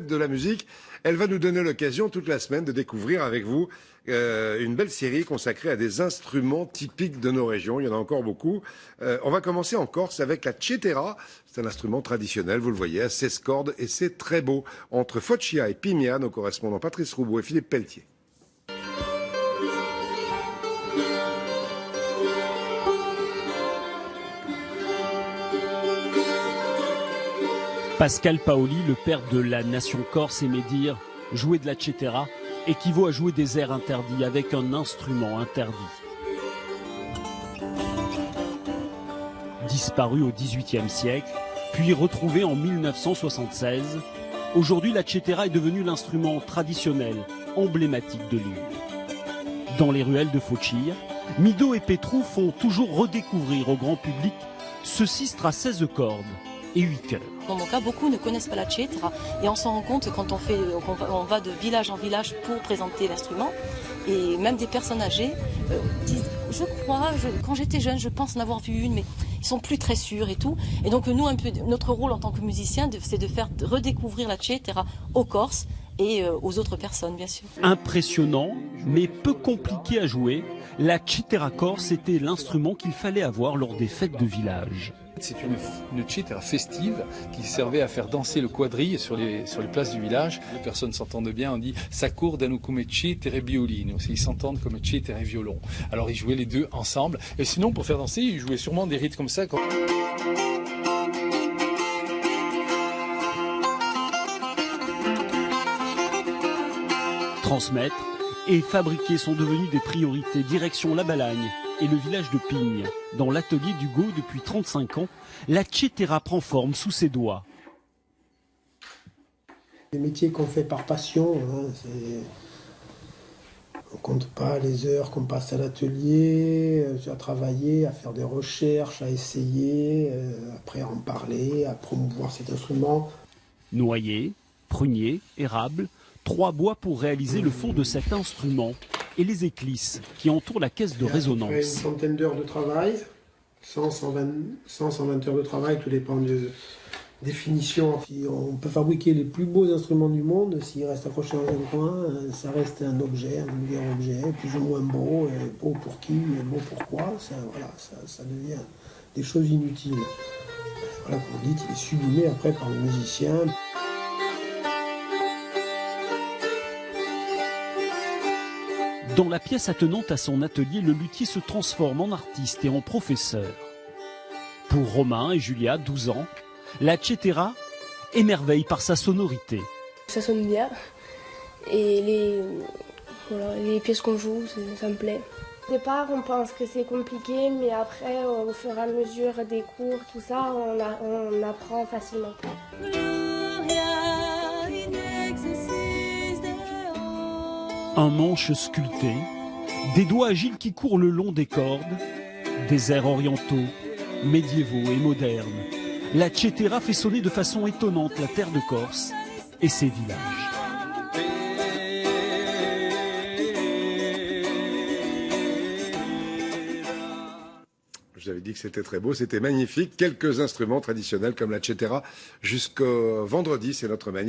fête de la musique. Elle va nous donner l'occasion toute la semaine de découvrir avec vous une belle série consacrée à des instruments typiques de nos régions. Il y en a encore beaucoup. On va commencer en Corse avec la cetera. C'est un instrument traditionnel, vous le voyez, à 16 cordes et c'est très beau. Entre Foggia et Pimia, nos correspondants Patrice Roubaud et Philippe Pelletier. Pascal Paoli, le père de la nation corse, aimait dire « jouer de la cetera équivaut à jouer des airs interdits avec un instrument interdit ». Disparu au XVIIIe siècle, puis retrouvé en 1976, aujourd'hui la cetera est devenue l'instrument traditionnel, emblématique de l'île. Dans les ruelles de Foggia, Mido et Petrou font toujours redécouvrir au grand public ce sistre à 16 cordes et 8 chœurs. Dans mon cas, beaucoup ne connaissent pas la cetera et on s'en rend compte quand on va de village en village pour présenter l'instrument. Et même des personnes âgées disent, je crois, quand j'étais jeune, je pense en avoir vu une, mais ils sont plus très sûrs et tout. Et donc nous, un peu, notre rôle en tant que musicien, c'est de faire redécouvrir la cetera aux Corses et aux autres personnes, bien sûr. Impressionnant, mais peu compliqué à jouer, la cetera corse était l'instrument qu'il fallait avoir lors des fêtes de village. C'est une cetera festive qui servait à faire danser le quadrille sur les places du village. Les personnes s'entendent bien, on dit « s'accordano come cetera e violino », ils s'entendent comme cetera et violon. Alors ils jouaient les deux ensemble, et sinon pour faire danser, ils jouaient sûrement des rythmes comme ça. Transmettre et fabriquer sont devenus des priorités. Direction La Balagne et le village de Pigne. Dans l'atelier d'Hugo depuis 35 ans, la cetera prend forme sous ses doigts. Les métiers qu'on fait par passion, hein, on ne compte pas les heures qu'on passe à l'atelier, à travailler, à faire des recherches, à essayer, après à en parler, à promouvoir cet instrument. Noyer, prunier, érable, 3 bois pour réaliser le fond de cet instrument et les éclisses qui entourent la caisse de résonance. Une centaine d'heures de travail, 100-120 heures de travail, tout dépend de définition. On peut fabriquer les plus beaux instruments du monde, s'ils restent accrochés dans un coin, ça reste un objet, un vulgaire objet, plus ou moins beau, beau pour qui, beau pourquoi, ça devient des choses inutiles. Voilà, comme on dit, il est sublimé après par le musicien. Dans la pièce attenante à son atelier, le luthier se transforme en artiste et en professeur. Pour Romain et Julia, 12 ans, la cetera émerveille par sa sonorité. Ça sonne bien et les pièces qu'on joue, ça me plaît. Au départ, on pense que c'est compliqué, mais après, au fur et à mesure des cours, tout ça, on apprend facilement. Un manche sculpté, des doigts agiles qui courent le long des cordes, des airs orientaux, médiévaux et modernes. La cetera fait sonner de façon étonnante la terre de Corse et ses villages. Je vous avais dit que c'était très beau, c'était magnifique. Quelques instruments traditionnels comme la cetera jusqu'au vendredi, c'est notre manière.